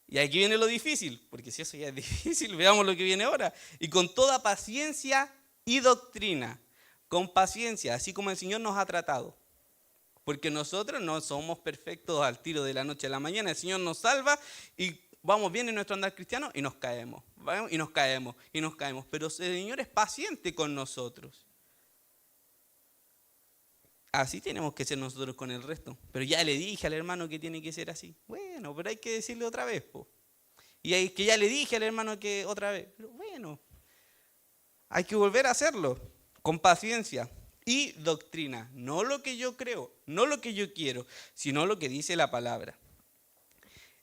Y aquí viene lo difícil, porque si eso ya es difícil, veamos lo que viene ahora. Y con toda paciencia y doctrina. Con paciencia, así como el Señor nos ha tratado. Porque nosotros no somos perfectos al tiro de la noche a la mañana. El Señor nos salva y vamos bien en nuestro andar cristiano y nos caemos. Y nos caemos, y nos caemos. Pero el Señor es paciente con nosotros. Así tenemos que ser nosotros con el resto. Pero ya le dije al hermano que tiene que ser así. Bueno, pero hay que decirle otra vez, po. Y hay que ya le dije al hermano que otra vez. Pero bueno, hay que volver a hacerlo con paciencia. Y doctrina, no lo que yo creo, no lo que yo quiero, sino lo que dice la palabra.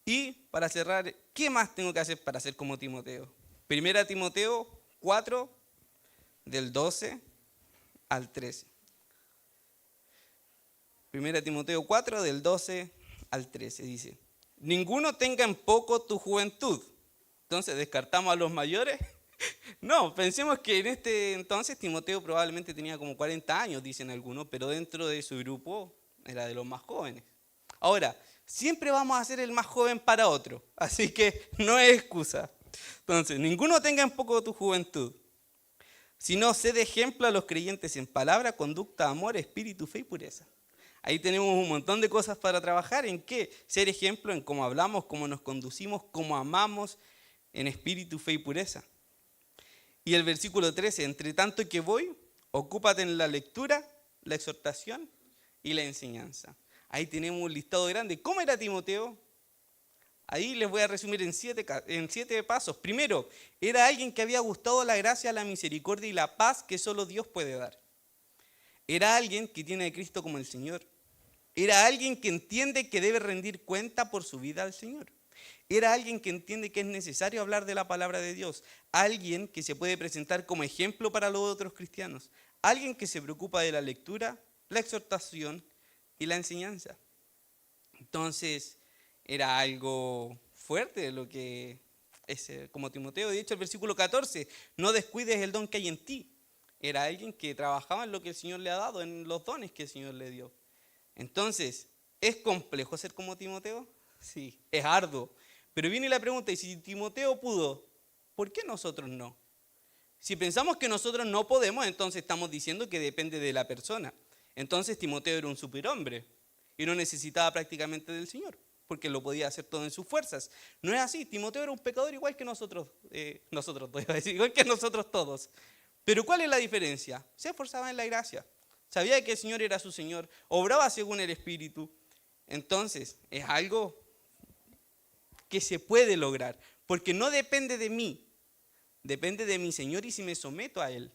Y para cerrar, ¿qué más tengo que hacer para ser como Timoteo? Primera Timoteo 4, del 12 al 13. Primera Timoteo 4, del 12 al 13, dice: ninguno tenga en poco tu juventud. Entonces, ¿descartamos a los mayores? No, pensemos que en este entonces Timoteo probablemente tenía como 40 años, dicen algunos, pero dentro de su grupo era de los más jóvenes. Ahora, siempre vamos a ser el más joven para otro, así que no es excusa. Entonces, ninguno tenga en poco tu juventud, sino sé de ejemplo a los creyentes en palabra, conducta, amor, espíritu, fe y pureza. Ahí tenemos un montón de cosas para trabajar. ¿En qué? Ser ejemplo en cómo hablamos, cómo nos conducimos, cómo amamos, en espíritu, fe y pureza. Y el versículo 13, entre tanto que voy, ocúpate en la lectura, la exhortación y la enseñanza. Ahí tenemos un listado grande. ¿Cómo era Timoteo? Ahí les voy a resumir en siete pasos. Primero, era alguien que había gustado la gracia, la misericordia y la paz que solo Dios puede dar. Era alguien que tiene a Cristo como el Señor. Era alguien que entiende que debe rendir cuenta por su vida al Señor. Era alguien que entiende que es necesario hablar de la palabra de Dios. Alguien que se puede presentar como ejemplo para los otros cristianos. Alguien que se preocupa de la lectura, la exhortación y la enseñanza. Entonces, era algo fuerte lo que es como Timoteo. De hecho, el versículo 14, no descuides el don que hay en ti. Era alguien que trabajaba en lo que el Señor le ha dado, en los dones que el Señor le dio. Entonces, ¿es complejo ser como Timoteo? Sí, es arduo. Pero viene la pregunta, ¿y si Timoteo pudo, por qué nosotros no? Si pensamos que nosotros no podemos, entonces estamos diciendo que depende de la persona. Entonces Timoteo era un superhombre y no necesitaba prácticamente del Señor, porque lo podía hacer todo en sus fuerzas. No es así, Timoteo era un pecador igual que nosotros igual que nosotros todos. Pero ¿cuál es la diferencia? Se esforzaba en la gracia, sabía que el Señor era su Señor, obraba según el Espíritu. Entonces, es algo que se puede lograr, porque no depende de mí, depende de mi Señor y si me someto a Él.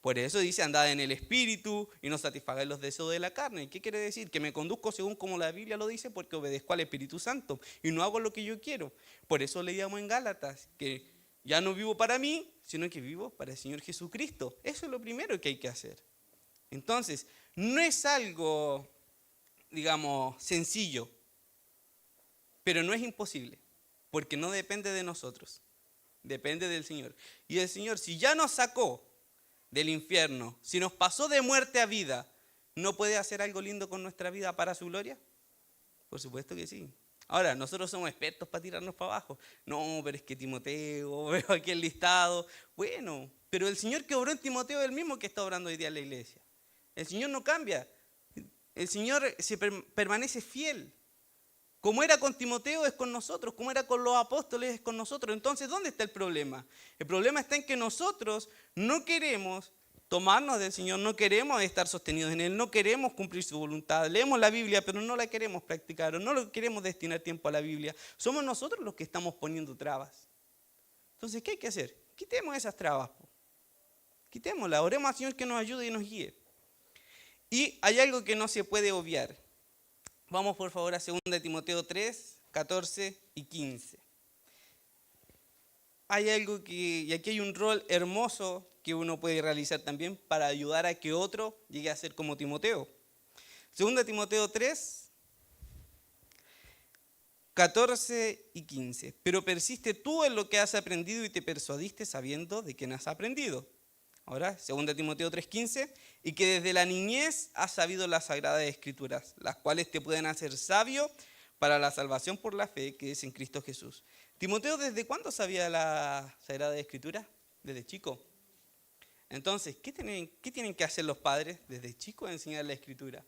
Por eso dice, andad en el Espíritu y no satisfagáis los deseos de la carne. ¿Qué quiere decir? Que me conduzco según como la Biblia lo dice, porque obedezco al Espíritu Santo y no hago lo que yo quiero. Por eso leíamos en Gálatas que ya no vivo para mí, sino que vivo para el Señor Jesucristo. Eso es lo primero que hay que hacer. Entonces, no es algo, digamos, sencillo, pero no es imposible, porque no depende de nosotros, depende del Señor. Y el Señor, si ya nos sacó del infierno, si nos pasó de muerte a vida, ¿no puede hacer algo lindo con nuestra vida para su gloria? Por supuesto que sí. Ahora, nosotros somos expertos para tirarnos para abajo. No, pero es que Timoteo, veo aquí el listado. Bueno, pero el Señor que obró en Timoteo es el mismo que está obrando hoy día en la iglesia. El Señor no cambia. El Señor permanece fiel. Como era con Timoteo es con nosotros, como era con los apóstoles es con nosotros. Entonces, ¿dónde está el problema? El problema está en que nosotros no queremos tomarnos del Señor, no queremos estar sostenidos en Él, no queremos cumplir su voluntad. Leemos la Biblia, pero no la queremos practicar o no lo queremos destinar tiempo a la Biblia. Somos nosotros los que estamos poniendo trabas. Entonces, ¿qué hay que hacer? Quitemos esas trabas. Quitémoslas, oremos al Señor que nos ayude y nos guíe. Y hay algo que no se puede obviar. Vamos por favor a 2 Timoteo 3, 14 y 15. Hay algo y aquí hay un rol hermoso que uno puede realizar también para ayudar a que otro llegue a ser como Timoteo. 2 Timoteo 3, 14 y 15. Pero persiste tú en lo que has aprendido y te persuadiste sabiendo de quién has aprendido. Ahora, 2 Timoteo 3:15, y que desde la niñez has sabido las sagradas escrituras, las cuales te pueden hacer sabio para la salvación por la fe que es en Cristo Jesús. Timoteo, ¿desde cuándo sabía la sagrada escritura? Desde chico. Entonces, ¿qué tienen que hacer los padres? Desde chicos enseñar la escritura.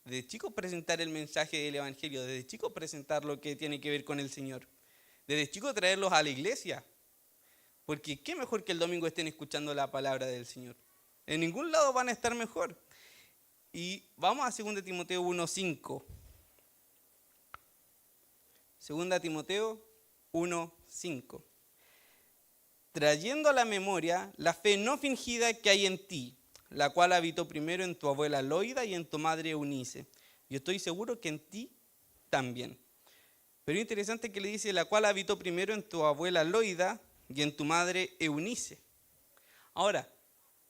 Desde chicos presentar el mensaje del evangelio. Desde chicos presentar lo que tiene que ver con el Señor. Desde chicos traerlos a la iglesia. Porque qué mejor que el domingo estén escuchando la palabra del Señor. En ningún lado van a estar mejor. Y vamos a 2 Timoteo 1:5. 2 Timoteo 1:5. Trayendo a la memoria la fe no fingida que hay en ti, la cual habitó primero en tu abuela Loida y en tu madre Eunice. Yo estoy seguro que en ti también. Pero es interesante que le dice la cual habitó primero en tu abuela Loida y en tu madre Eunice. Ahora,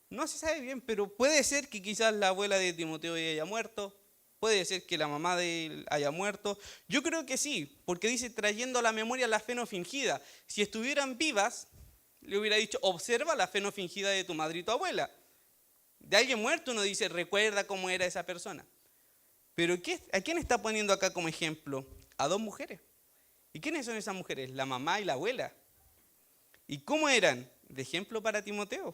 no se sabe bien, pero puede ser que quizás la abuela de Timoteo haya muerto, puede ser que la mamá de él haya muerto. Yo creo que sí, porque dice trayendo a la memoria la fe no fingida. Si estuvieran vivas, le hubiera dicho, observa la fe no fingida de tu madre y tu abuela. De alguien muerto uno dice, recuerda cómo era esa persona. Pero ¿a quién está poniendo acá como ejemplo? A dos mujeres. ¿Y quiénes son esas mujeres? La mamá y la abuela. ¿Y cómo eran? De ejemplo para Timoteo.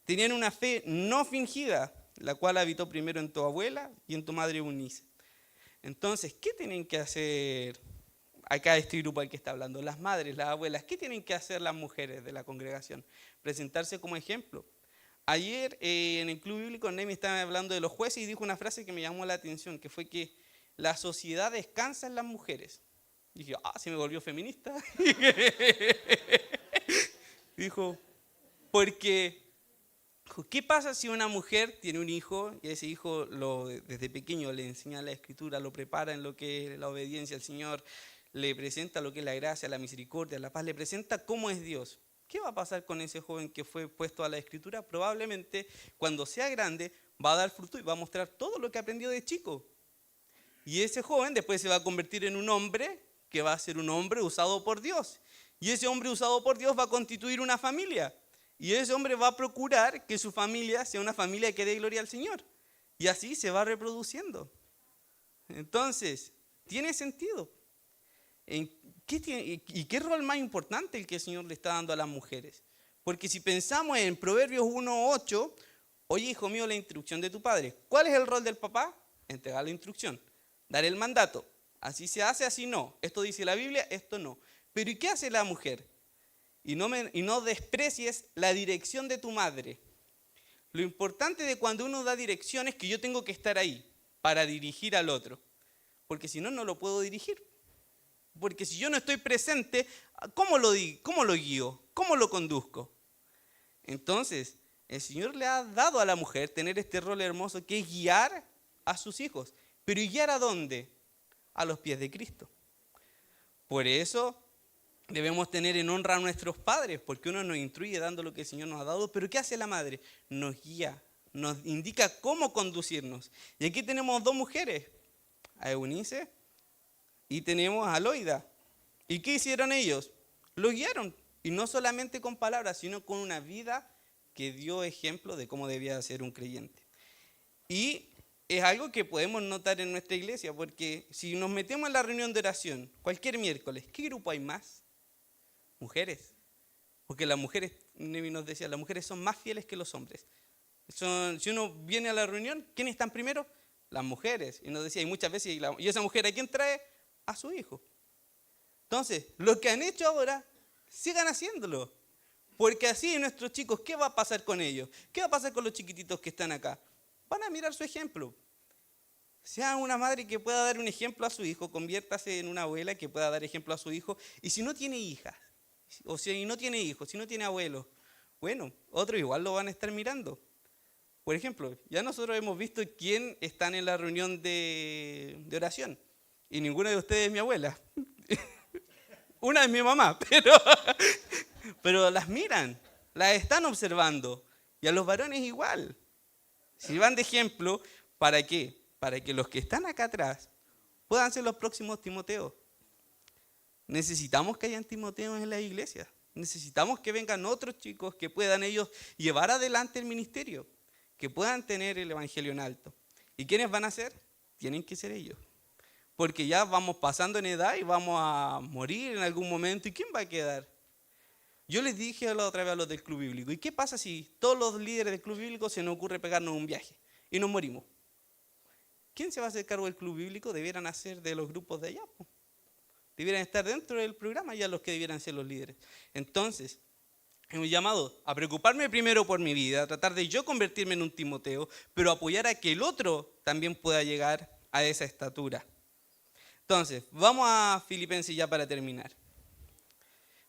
Tenían una fe no fingida, la cual habitó primero en tu abuela y en tu madre Eunice. Entonces, ¿qué tienen que hacer acá este grupo al que está hablando? Las madres, las abuelas, ¿qué tienen que hacer las mujeres de la congregación? Presentarse como ejemplo. Ayer en el Club Bíblico Nemi estaba hablando de los jueces y dijo una frase que me llamó la atención, que fue que la sociedad descansa en las mujeres. Y dije, se me volvió feminista. Dijo, porque, ¿qué pasa si una mujer tiene un hijo y ese hijo desde pequeño le enseña la escritura, lo prepara en lo que es la obediencia al Señor, le presenta lo que es la gracia, la misericordia, la paz, le presenta cómo es Dios? ¿Qué va a pasar con ese joven que fue puesto a la escritura? Probablemente cuando sea grande va a dar fruto y va a mostrar todo lo que aprendió de chico. Y ese joven después se va a convertir en un hombre que va a ser un hombre usado por Dios. Y ese hombre usado por Dios va a constituir una familia. Y ese hombre va a procurar que su familia sea una familia que dé gloria al Señor. Y así se va reproduciendo. Entonces, tiene sentido. ¿Y qué rol más importante el que el Señor le está dando a las mujeres? Porque si pensamos en Proverbios 1:8, oye, hijo mío, la instrucción de tu padre. ¿Cuál es el rol del papá? Entregar la instrucción, dar el mandato. Así se hace, así no. Esto dice la Biblia, esto no. Pero ¿y qué hace la mujer? Y no desprecies la dirección de tu madre. Lo importante de cuando uno da dirección es que yo tengo que estar ahí para dirigir al otro. Porque si no, no lo puedo dirigir. Porque si yo no estoy presente, ¿cómo lo guío? ¿Cómo lo conduzco? Entonces, el Señor le ha dado a la mujer tener este rol hermoso que es guiar a sus hijos. ¿Pero ¿y guiar a dónde? A los pies de Cristo. Por eso debemos tener en honra a nuestros padres, porque uno nos instruye dando lo que el Señor nos ha dado. Pero ¿qué hace la madre? Nos guía, nos indica cómo conducirnos. Y aquí tenemos dos mujeres, a Eunice y tenemos a Loida. ¿Y qué hicieron ellos? Lo guiaron, y no solamente con palabras, sino con una vida que dio ejemplo de cómo debía ser un creyente. Y es algo que podemos notar en nuestra iglesia, porque si nos metemos en la reunión de oración cualquier miércoles, ¿qué grupo hay más? Mujeres. Porque las mujeres, Nevi nos decía, las mujeres son más fieles que los hombres. Si uno viene a la reunión, ¿quiénes están primero? Las mujeres. Y nos decía, y muchas veces, ¿y esa mujer a quién trae? A su hijo. Entonces, lo que han hecho ahora, sigan haciéndolo. Porque así nuestros chicos, ¿qué va a pasar con ellos? ¿Qué va a pasar con los chiquititos que están acá? Van a mirar su ejemplo. Sea una madre que pueda dar un ejemplo a su hijo, conviértase en una abuela que pueda dar ejemplo a su hijo. Y si no tiene hijas, o si no tiene hijos, si no tiene abuelos, bueno, otros igual lo van a estar mirando. Por ejemplo, ya nosotros hemos visto quién están en la reunión de oración. Y ninguna de ustedes es mi abuela. Una es mi mamá, pero las miran, las están observando. Y a los varones igual. Si van de ejemplo, ¿para qué? Para que los que están acá atrás puedan ser los próximos Timoteos. Necesitamos que hayan Timoteos en la iglesia. Necesitamos que vengan otros chicos que puedan ellos llevar adelante el ministerio, que puedan tener el evangelio en alto. ¿Y quiénes van a ser? Tienen que ser ellos. Porque ya vamos pasando en edad y vamos a morir en algún momento. ¿Y quién va a quedar? Yo les dije la otra vez a los del Club Bíblico, ¿y qué pasa si todos los líderes del Club Bíblico se nos ocurre pegarnos un viaje y nos morimos? ¿Quién se va a hacer cargo del Club Bíblico? Debieran hacer de los grupos de allá. Debieran estar dentro del programa ya los que debieran ser los líderes. Entonces, hemos llamado a preocuparme primero por mi vida, a tratar de yo convertirme en un Timoteo, pero apoyar a que el otro también pueda llegar a esa estatura. Entonces, vamos a Filipenses ya para terminar.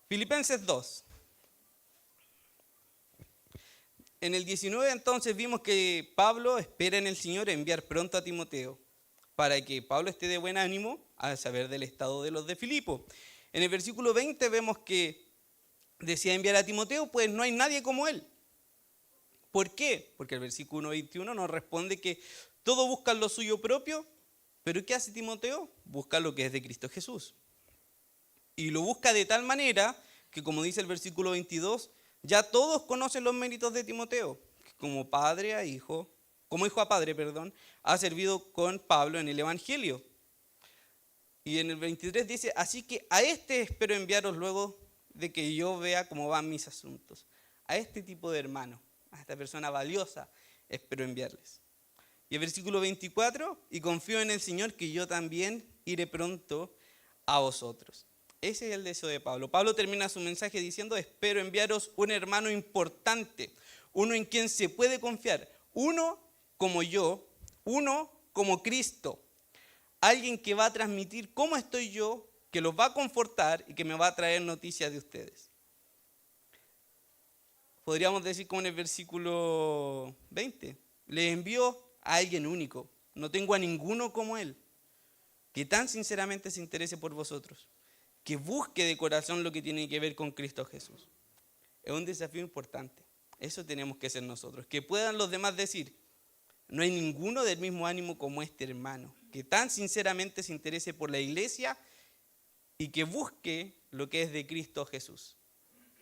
Filipenses 2. En el 19 entonces vimos que Pablo espera en el Señor enviar pronto a Timoteo para que Pablo esté de buen ánimo al saber del estado de los de Filipo. En el versículo 20 vemos que decía enviar a Timoteo, pues no hay nadie como él. ¿Por qué? Porque el versículo 21 nos responde que todos buscan lo suyo propio, pero ¿qué hace Timoteo? Busca lo que es de Cristo Jesús. Y lo busca de tal manera que, como dice el versículo 22, ya todos conocen los méritos de Timoteo, que como hijo a padre, ha servido con Pablo en el Evangelio. Y en el 23 dice, así que a este espero enviaros luego de que yo vea cómo van mis asuntos. A este tipo de hermano, a esta persona valiosa, espero enviarles. Y el versículo 24, y confío en el Señor que yo también iré pronto a vosotros. Ese es el deseo de Pablo. Pablo termina su mensaje diciendo, espero enviaros un hermano importante, uno en quien se puede confiar, uno como yo, uno como Cristo, alguien que va a transmitir cómo estoy yo, que los va a confortar y que me va a traer noticias de ustedes. Podríamos decir como en el versículo 20, les envío a alguien único, no tengo a ninguno como él, que tan sinceramente se interese por vosotros, que busque de corazón lo que tiene que ver con Cristo Jesús. Es un desafío importante, eso tenemos que ser nosotros, que puedan los demás decir, no hay ninguno del mismo ánimo como este hermano, que tan sinceramente se interese por la iglesia y que busque lo que es de Cristo Jesús.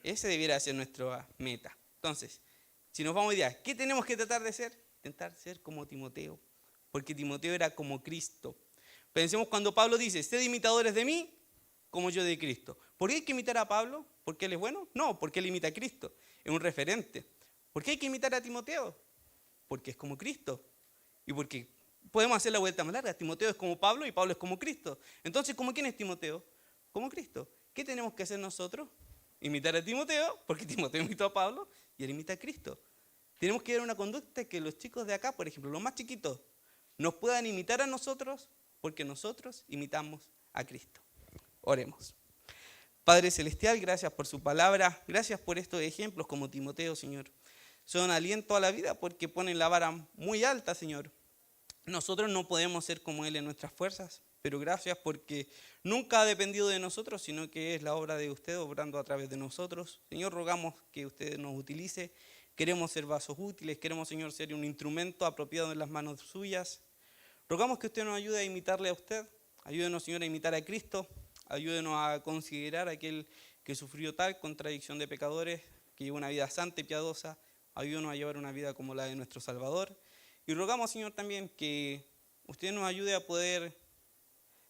Ese debiera ser nuestra meta. Entonces, si nos vamos a idear, ¿qué tenemos que tratar de ser? Intentar ser como Timoteo, porque Timoteo era como Cristo. Pensemos cuando Pablo dice, sed imitadores de mí, como yo de Cristo. ¿Por qué hay que imitar a Pablo? ¿Porque él es bueno? No, porque él imita a Cristo, es un referente. ¿Por qué hay que imitar a Timoteo? Porque es como Cristo. Y porque podemos hacer la vuelta más larga, Timoteo es como Pablo y Pablo es como Cristo. Entonces, ¿cómo quién es Timoteo? Como Cristo. ¿Qué tenemos que hacer nosotros? Imitar a Timoteo, porque Timoteo imitó a Pablo y él imita a Cristo. Tenemos que ver una conducta que los chicos de acá, por ejemplo, los más chiquitos, nos puedan imitar a nosotros porque nosotros imitamos a Cristo. Oremos. Padre Celestial, gracias por su palabra, gracias por estos ejemplos como Timoteo, Señor. Son aliento a la vida porque ponen la vara muy alta, Señor. Nosotros no podemos ser como Él en nuestras fuerzas, pero gracias porque nunca ha dependido de nosotros, sino que es la obra de usted obrando a través de nosotros. Señor, rogamos que usted nos utilice. Queremos ser vasos útiles, queremos, Señor, ser un instrumento apropiado en las manos suyas. Rogamos que usted nos ayude a imitarle a usted. Ayúdenos, Señor, a imitar a Cristo. Ayúdenos a considerar a aquel que sufrió tal contradicción de pecadores, que lleva una vida santa y piadosa. Ayúdenos a llevar una vida como la de nuestro Salvador. Y rogamos, Señor, también que usted nos ayude a poder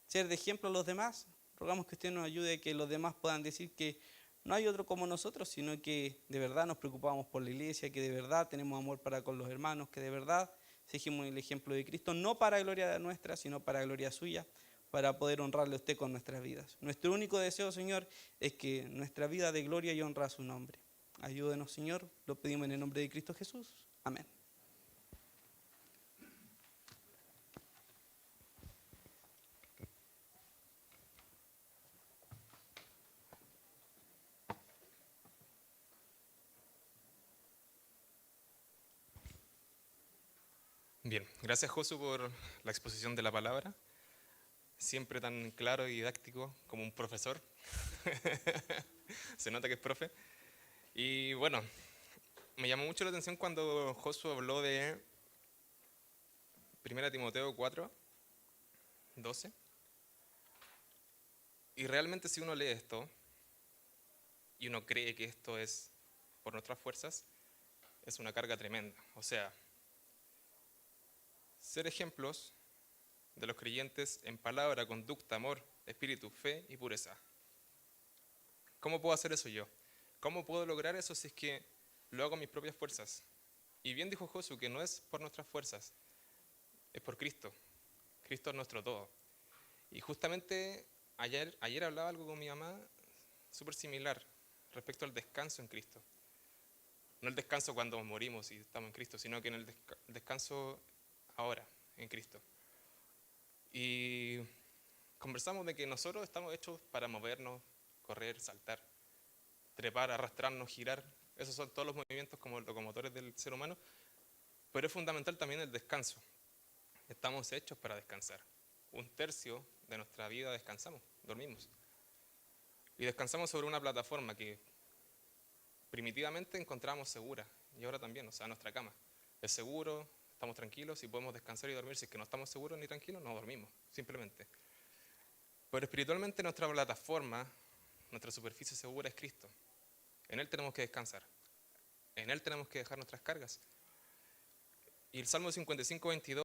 ser de ejemplo a los demás. Rogamos que usted nos ayude a que los demás puedan decir que no hay otro como nosotros, sino que de verdad nos preocupamos por la iglesia, que de verdad tenemos amor para con los hermanos, que de verdad seguimos el ejemplo de Cristo, no para gloria nuestra, sino para gloria suya, para poder honrarle a usted con nuestras vidas. Nuestro único deseo, Señor, es que nuestra vida dé gloria y honra a su nombre. Ayúdenos, Señor, lo pedimos en el nombre de Cristo Jesús. Amén. Bien, gracias Josu por la exposición de la palabra, siempre tan claro y didáctico como un profesor. Se nota que es profe. Y bueno, me llamó mucho la atención cuando Josu habló de 1 Timoteo 4, 12. Y realmente si uno lee esto y uno cree que esto es por nuestras fuerzas, es una carga tremenda. O sea, ser ejemplos de los creyentes en palabra, conducta, amor, espíritu, fe y pureza. ¿Cómo puedo hacer eso yo? ¿Cómo puedo lograr eso si es que lo hago en mis propias fuerzas? Y bien dijo Josu que no es por nuestras fuerzas, es por Cristo. Cristo es nuestro todo. Y justamente ayer hablaba algo con mi mamá súper similar respecto al descanso en Cristo. No el descanso cuando morimos y estamos en Cristo, sino que en el descanso ahora, en Cristo. Y conversamos de que nosotros estamos hechos para movernos, correr, saltar, trepar, arrastrarnos, girar. Esos son todos los movimientos como locomotores del ser humano. Pero es fundamental también el descanso. Estamos hechos para descansar. 1/3 de nuestra vida descansamos, dormimos. Y descansamos sobre una plataforma que primitivamente encontramos segura. Y ahora también, o sea, nuestra cama. Es seguro, estamos tranquilos y podemos descansar y dormir. Si es que no estamos seguros ni tranquilos, no dormimos, simplemente. Pero espiritualmente nuestra plataforma, nuestra superficie segura es Cristo. En Él tenemos que descansar. En Él tenemos que dejar nuestras cargas. Y el Salmo 55, 22